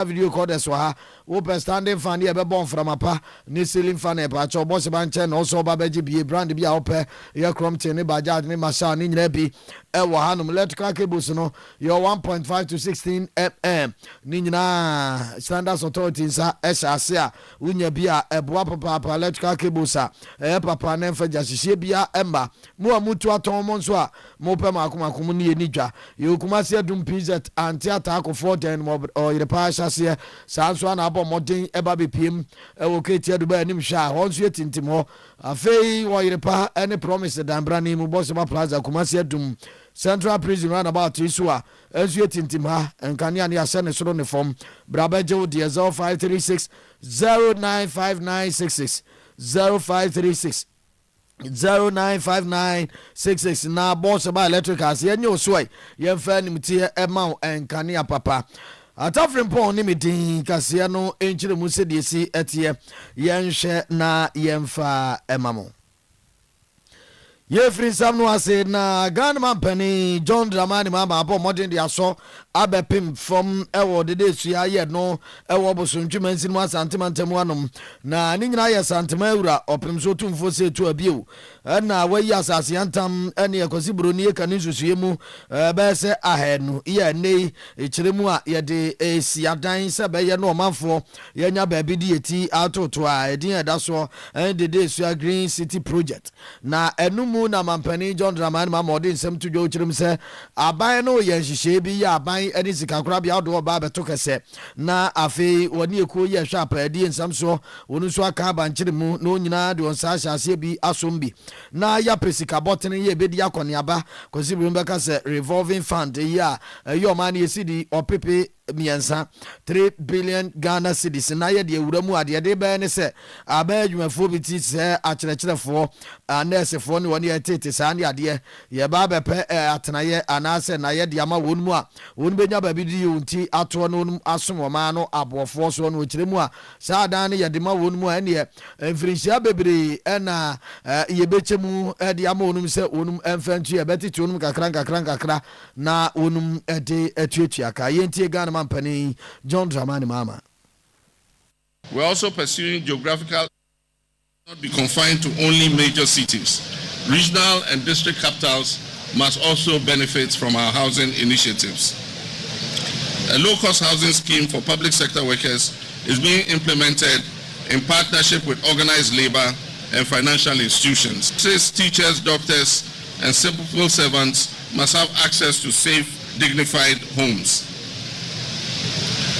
video corders wa open standing fan here be born from apa ni ceiling fan e pa cho boss ban chen also ba beji bi brand bi a ope ye Crompton ni Bajaj ni Marshall ni nyina bi e wo hanum electrical cables no your 1.5 to 16 mm ni nyina standards authority sa ese a unya bi a eboa papa electrical cables a papa na mfa jasihye bia emba mu amutu aton mo nso a mo pe makomakom ni enidwa ye Kumasi adum PZ anti attack for den mo Oyerepa se sanso na abo modern eba bepiem wo ketia do ba anim hwa ho nso yetintim ho afei Oyerepa any promise dambra ni mu boss ma plaza Kumasi adum Central Prison run about isu a nso yetintim ha enkane ane ase ne soro ne form brabaje wo de 0536 095966 0536 095966 na boss ba electricals ye nyo so ye fa nimtie ema enkane papa Atta Frimpong ni medin kase no enchire mu se de si etie ye nhwe na ye mfa emamo ye free sam no ase na Ghana man pani John Dramani mama abo modern dia so abepim from ewo de sua ye no ewo bosontwuma nsin mu asantemantam anom na ni nyina ye santema ewura opim so tumfo se tu abiu na wayi asase antam ene ekosi broni ye kan nsusue mu be se ahenu ye nei ekiremu a ye de esiadan se be ye no manfo ye nya ba bi di eti atoto a edin eda so de sua Green City Project na enumu na mampani John Dramani mama odin sem to jo kirim se aban no ye nhihye bi ya aban eni sikakura bia do ba beto kese na afi woni eko ye hwa pa edi nsam so wonu so aka ba nkiremu no nyina de onsa hyase bi asombi na ya pesika botene ye bedi akone aba kosi bi mbeka se revolving fund ya yo man ye sidi opepe miensa 3 billion Ghana cedis na ye de ewuramu ade de be ne se aba adwumafo bi ti se akyerɛkyerɛfo nursefoɔ ne wɔne yɛtete saa ne ade ye ba bɛpɛ atenaye anase na ye de ama wonmu a won benya ba bi di yonti ato no asomoma no abofoɔ so no kyerɛmu a saa dan ne ye de ma wonmu a ne mfirinhyia bebre na ye bechemu de ama wonum se wonum emfantu ye betete wonum kakra na wonum de atuatua ka yentie Ghana Company John Dramani mama. We're also pursuing geographical not be confined to only major cities. Regional and district capitals must also benefit from our housing initiatives. A low-cost housing scheme for public sector workers is being implemented in partnership with organized labor and financial institutions. Teachers, doctors, and civil servants must have access to safe, dignified homes.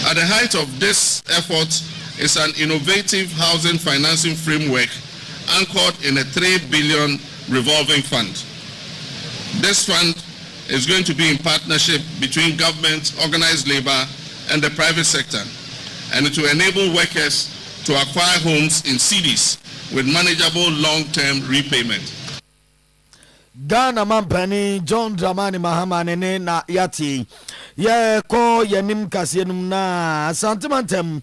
At the height of this effort is an innovative housing financing framework anchored in a 3 billion revolving fund. This fund is going to be in partnership between government, organized labor, and the private sector, and it will enable workers to acquire homes in cities with manageable long-term repayment. Ghana Mampani John Dramani Mahamane na yati ye ko yenim kasienum na santimantem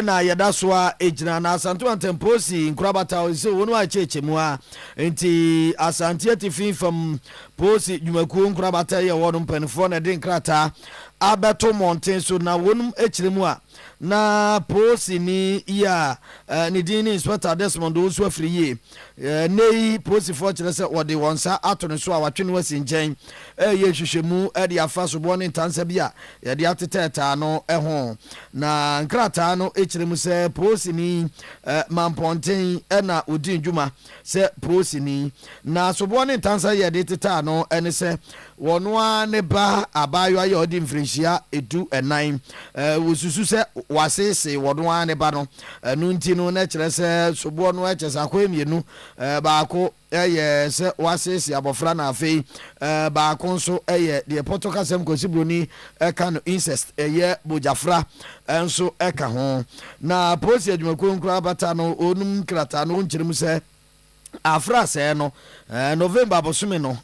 na yedaswa ejina na santimantem posi nkurabata so wonu achechemu a enti asante atifin fam posi dwumaku nkurabata ye wonu mpanifo na de nkrata abeto mountain so na wonum echiremu a na posi ni ya ni dini inspector Desmond osu afriye nei posi for kire se wode wonsa atone so a watwe no asinjen ye hwehwemu de afa so bo ne tansa bia ye de ateteta no ho na nkrata no echiremu se posi ni mamponten na odin dwuma se posi ni na so bo ne tansa ye de teta no ene se wono a ne ba abayo aye odi mfrinhia edu enan wosusu se wasese wono a ne ba no enu nti no na kire se so bo no echesa akwemienu baako eye se wasese abofra na afei baako nso eye de potokasem kosibroni eka no incest eye bojafra enso eka ho na posi adwumaku nkura bata no onum krata no nkyerem se afra se no November bosumi no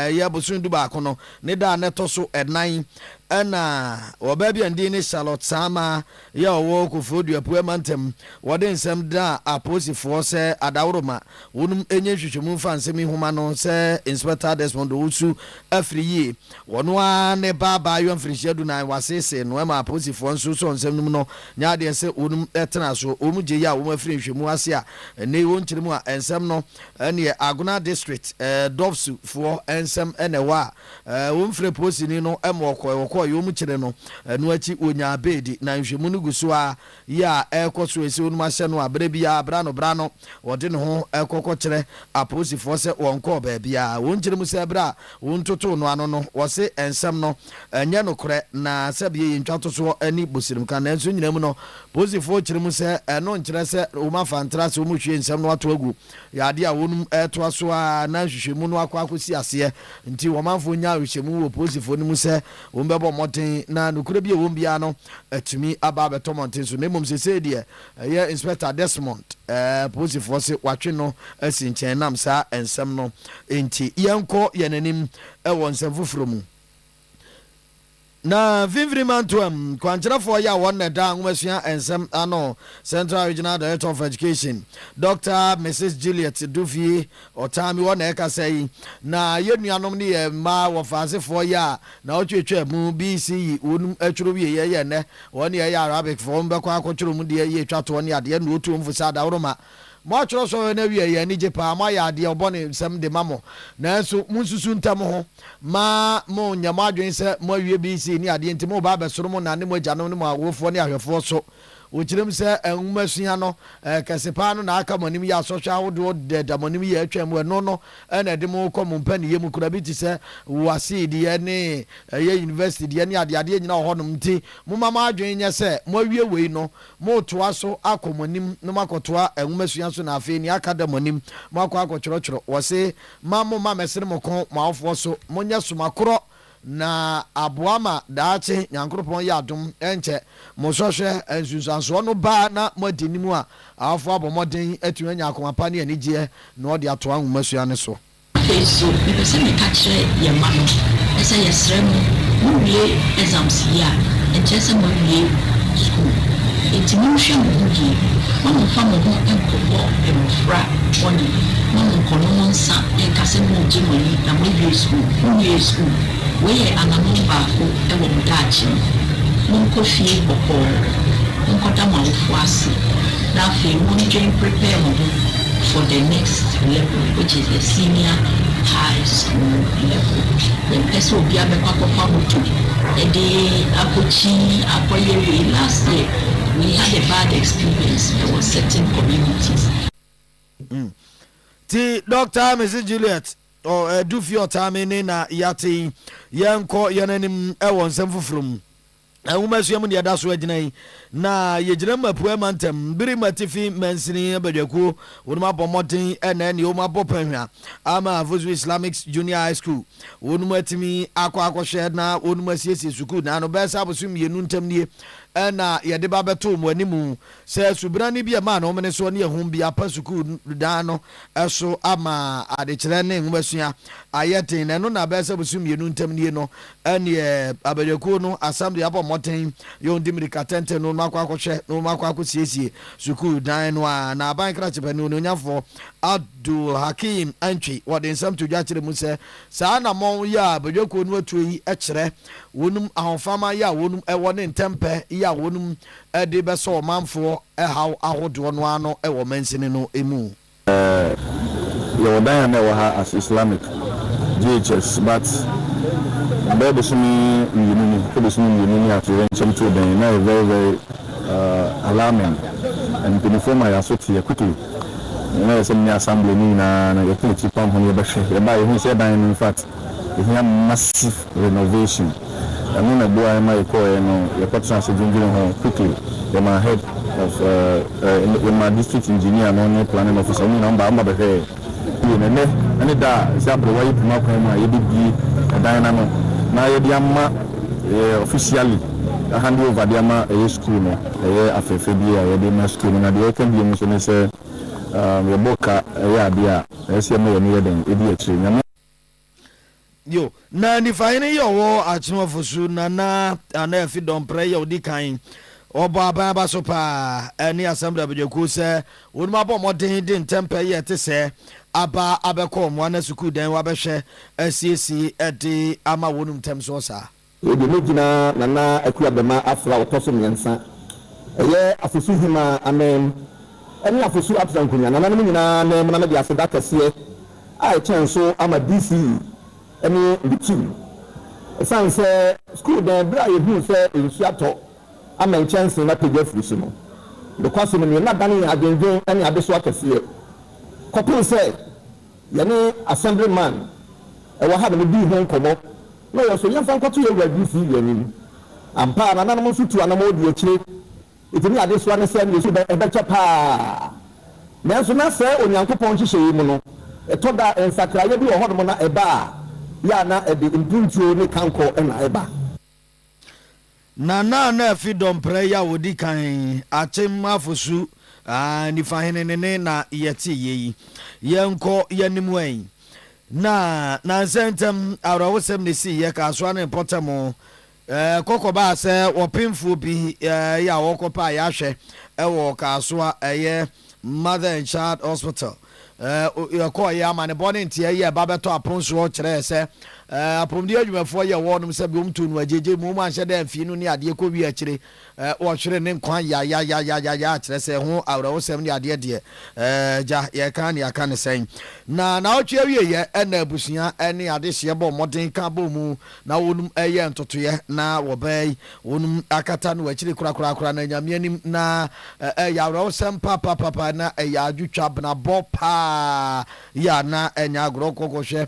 ye bosumi du baako no ne da neto so enan ɛna wɔbaabi andi ne Charlotte Sama yɛ ɔwɔ Koforidua Puemantem wɔde nsɛm da aposifoɔ sɛ adaworoma wɔnum enye hwehwɛmu fa nsɛm ihoma no sɛ Inspector Desmond Owusu afiri yie wɔno a ne baba yɔ mfirihyia du na wasese no ɛma aposifoɔ nso so nsɛm no no nya adeɛ sɛ wɔnum ɛtena so wɔn gye yɛ a wɔn afiri nhwɛmu ase a ɛne wɔn kyerɛ mu a nsɛm no ɛne Agona district Dofsu foɔ nsɛm ɛna ɛwɔ a wɔn firi posini no ɛma ɔkɔ yom kyerɛ no ɛno akyi onya abedi na nhwɛmu no gu so a yɛ a ɛkɔ so esi wɔn ahyɛ no abere bia bra no wɔde ne ho ɛkɔkɔ kyerɛ aposifoɔ sɛ wɔn kɔ baabi a wɔn kyerɛ mu sɛ bra wɔn toto no ano no wɔse nsɛm no ɛnyɛ no korɛ na sɛ bie ntwa to so ani bosirim kan nanso nyina mu no posifoɔ kyerɛ mu sɛ ɛno nkyerɛ sɛ wɔn afantra sɛ wɔn hwie nsɛm no ato agu yade a wɔn ɛtoa so a na nhwehwɛmu no akɔsi aseɛ nti wɔn manfo nya nhwehwɛmu wɔ posifoɔ no mu sɛ wɔn bɛbɔ mmɔden na nokura bi a wɔn bia no atumi aba abɛtɔ mmɔden so na mmom sese deɛ ɛyɛ Inspector Desmond posifoɔ sɛ watwe no asi nkyɛn nam saa nsɛm no nti yɛnkɔ yɛn anim ɛwɔ nsɛm foforɔ mu na Vimviri Mantuam kwankyerɛfoɔ yɛ a wɔn na da nwomasua nsɛm ano Central Regional Director of Education Dr. Mrs. Juliet Dufie Otami wɔn na ɛkasa yi na yɛ nuanom ne yɛ mmaa wɔfaasefoɔ yɛ a na wɔtwetwa mu BCE wɔn atworo wie yɛ nɛ wɔn yɛ Arabic foɔ wɔn bɛkɔ akɔtworo mu deɛ yɛ twa to wɔn adeɛ na otu wɔn fusa adaworoma mo atworo so na wie yɛ ni gye pa mo ayɛ adeɛ ɔbɔ ne nsɛm de ma mo nanso mo nsusu ntam ho ma mo nyama adwen sɛ mo awie BC ni adeɛ nti mo ba bɛsoro mo na ne mo agyanom ne mo awofoɔ ne ahwɛfoɔ so wokyerem sɛ enwumasua no kɛsepa no na aka monim yɛ asɔhwɛ ahodoɔ deda monim yɛ atwa mu ɛno no ɛna de mo kɔ mo mpani yɛ mu kura bi te sɛ wase deɛ ne ɛyɛ university deɛ ne adeade nyina wɔ hɔnom nti mo mama adwen nyɛ sɛ mo awie wei no mo toa so akɔ monim no makɔtoa enwumasua so na afei ne aka da monim mo akɔ akɔkyerɛkyerɛ wɔse ma mo ma mesere mo kɔn mo afoɔ so mo nyɛ somakorɔ na aboama daache nyankropon ya adom enche mosohwe ensunsanso no ba na modinimu a afo abomoden atunya nyakomapa ne anigye na odi ato anwomasua ne so so because me catch ye ma no ese yesre mu wie exams ya enche mo wie school etimi hwe mo die mo fa mo ho enkobo emfra oni mo kono mo nsa enkase mo gimoni na mo wie school we anamumba ko ewo mudachi munko fie boko munko tama ufuasi na fe munje prepare mo for the next level which is the senior high school level the person will be able to moto ede akochi akoye we last year we had a bad experience there was certain communities ti Dr. Mrs. Juliet Dufie Otami na yate yenko yenanim ewon nsem foforom enwumasua mu de da so agina yi na yegyina mapua mantem biri matifi mansini abadwaku wonum abomoden ena ne oma bopanhwa ama Avozu Islamic Junior High School wonum atimi akwa na wonum asiesie school na no besa abosum yenu ntam nie ena yede ba beto mo animu se subrani bi ma no mene so ne ehum bi apa school da no eso ama adekere ne nwumasua ayete ne no na besa abosum yenu ntam nie no ene abadwaku no assembly abomoden yondi mirikatente no makwa no makwa siesie school dan no na aban krachepe no nyafo Abdul Hakim Antwi wode nsam to dwakere mu se saa na mon ya abadwaku no atu yi ekere wonum ahofama ya wonum ewo ne ntempe ya wonum de beso manfo ehaw ahodo no ano ewo mansini no emu your dan na wa ha as Islamic JHS but baby sumi yununi at venture to the na very alarming and uniform ya so tie quickly na some assembly ni na ya put chip on ho be hwe ba you say dan in fact it have massive renovation and na boy my call no ya patron so jinjin ho quickly the my head of my district engineer no planning officer ni number be hwe ni ne da sabro wa yipu makwa ma yebigi dan na no na yedi amma officially hand over the ama school no afefe bi a yedi na school na de kan bi mu so ne se yeboka ya bia ese me ni yeden edi akiri nyame yo na nifahene yo wo achimofosu na efi dompre yo di kan obo aba so pa ani assembly abjeku se wonu abo modern din temper ye te se aba abeko mo na suku dan wa behwe asiesi ede ama wonum tem so sa we de megina nana akua bema afra otoso nyensa eye afosu hima amen eni afosu absan kunya nana no nyina na me na de aseda kase ai chenso ama DC eni bitim sanse school dan bra ye hu se nsuato ama chenso na pege fusu no the question me na dan adenjen eni abeso akase kopin se yene assemblyman wa ha me di ho nkomo no yo so yemfa nkoto ye wa DC yeni ampa na nana mo sutu anamo di akire itimi adeso ane se ne so be pa na so na se onyankopon hihye mu no etoda ensakraye bi wo hodo na eba ya na ede impintuo ne kanko na eba na fi dompre ya wodi kan achim afosu ni fahene ne na yeti yeyi yenko yanimu en na sentem awrawosem ne si ye ka so na potamo kokoba se wopimfu bi ya wokopa ya hwe ewo ka so eye mother and child hospital yako ya mane bone ntie ye babeto aponso kire se apomdi adwumafo ye wonum se bi umtunu ajeje mu ma hye da mfi no ne ade ko wi akire wo hwere ne nkwan ya kire se ho awrawosem ne ade de ja ye kan ya kan sen na otwe wie ye na abusia ne ade hye bo modern ka bo mu na wonum eye ntotoye na wo bai wonum akata no akire kura na nyame anim na ya awrawosem papa na ya adwutwa bna bo pa ya na enya agro kokoshe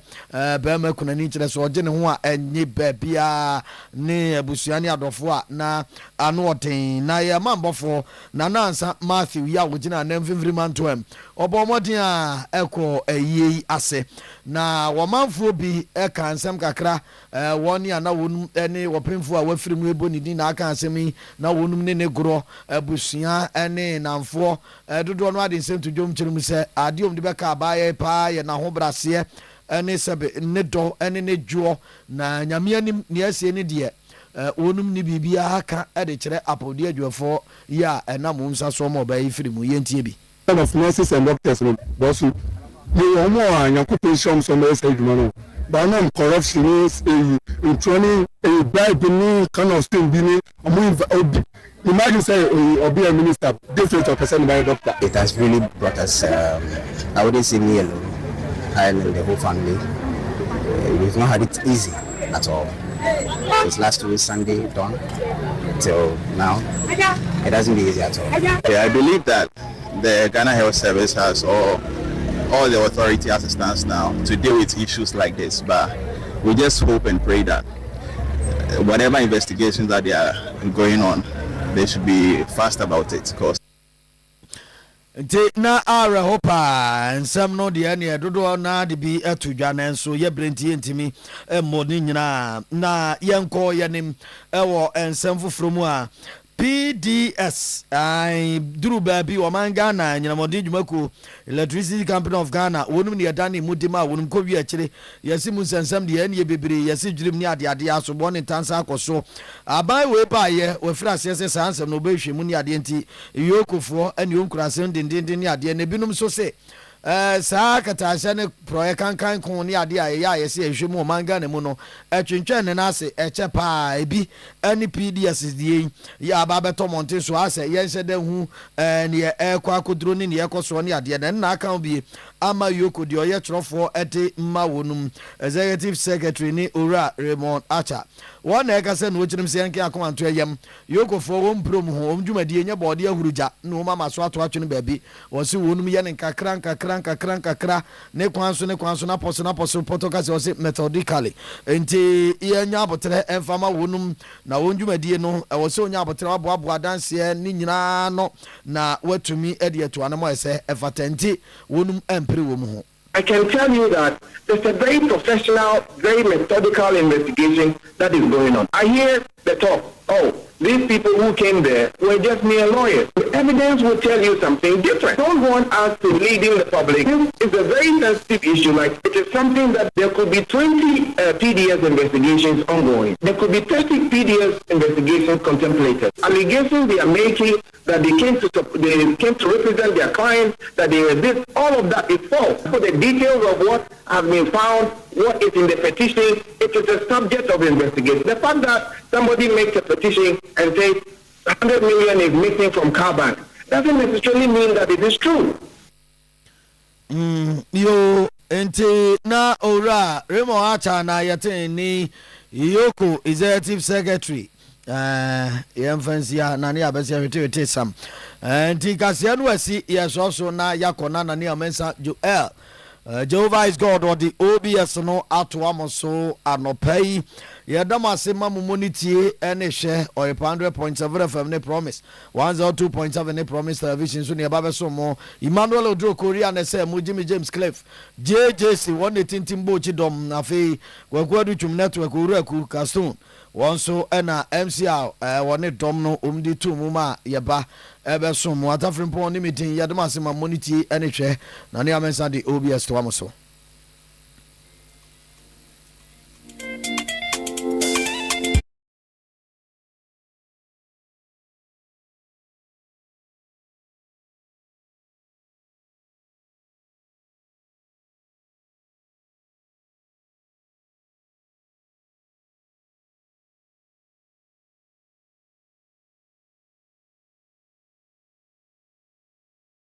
be ma kunani kire so ogene ho a enye babia ne abusua ne adofo a na ano oten na ya mambofo na nansa Matthew ya wogina na mfimfiri mantoem obomodin a eko eyei ase na womanfo bi eka ansem kakra woni ana wonum ene wopemfo a wafirimu ebonidi na aka ansem na wonum ne gro abusua ene namfo dodo no ade nsem to dwom chirum se adiom de beka abaye pa ye na ho brase ene sebe ne do ene ne juo na nyame anim ne asie ne de wonum ni bibia aka ade kire apodi adwafo ya enam nsa so mo ba ifirimu yentie bi of nurses and doctors boss you omo anyankopon shom so me say dwuma no but no corruption is in training a bribe ni kind of thing bi ni omo imagine say obi a minister different of person by a doctor. It has really brought us I wouldn't say me alone and the whole family we've not had it easy at all. It's last week Sunday dawn till now it hasn't been easy at all. Yeah, I believe that the Ghana Health Service has all the authority as it stands now to deal with issues like this, but we just hope and pray that whatever investigations that they are going on, they should be fast about it, because na ara hopa nsam no de ene dodo na de bi atudwa na nso ye brenti ntimi mmoni nyina na yenko yenim ewo ensam foforo mu a PDS ai duru baby o man Ghana nyinamodi dwumako Electricity Company of Ghana wonum ne yadane mudima wonum ko wi akire yesi mu nsensam de ene bebere yesi dwurim ne ade aso bo ne tansa akoso abai we pa ye we fra sese sansam no behwe mu ne ade nti yokofo ene onkurasem dindindin ne ade ne binum so se saa katasha ne proye kankan kon ne ade a ya yesi ehwe mu man Ghana mu no etwentwen ne na ase eche pa ebi ene PDS die ya ba beto monte so ase yense de hu ne ekwa kodro ne ekoso ne ade na aka bi ama yoko de oye trofo ete mma wonum executive secretary ni Ora Raymond Acha wona eka se no ochirim se yanke akomanto yem yoko fo won prom ho omdwumadi enya bode ahuruja no mama so ato atwene baabi wose wonum ye ne nkakra ne kwanso na poso protocol se methodically enti yenya abotre enfama wonum na wondwumadi no wose onya abotre aboabo adanse ni nyina no na watumi ede eto anamo ese efatenti wonum empire wo mu ho I can tell you that there's a very professional, very methodical investigation that is going on. I hear the talk, these people who came there were just mere lawyers. The evidence will tell you something different. Don't want us to lead in the public. This is a very sensitive issue. Like, it is something that there could be 20 PDS investigations ongoing. There could be 30 PDS investigations contemplated. Allegations they are making that they came to represent their clients, that they were this, all of that is false. For the details of what has been found, what is in the petition, it is a subject of investigation. The fact that somebody makes a petition and says 100 million is missing from car bank doesn't necessarily mean that it is true. Yo, ente na ora Remo Acha na yete ni Yoko executive secretary. Yemfansia na ni abesi awete sam. Enti kasia no asi yes also na yakona na ni amensa Joel. Jehovah is God or the OBS no atoamo so anopai yedamase mamumoniti ene hye or 100.7 FM ne promise 102.7 ne promise television so ne baba so mo Emmanuel Odro Korea ne say mo Jimmy James Cliff JJC one tintimbo chidom afi kwakwadu twum network uraku Caston wonso ena MCR one dom no umdi tu mu ma yeba ebe so mo Atta Frimpong ni meeting yedamase mamumoniti ene hye na ne amensa the OBS to amoso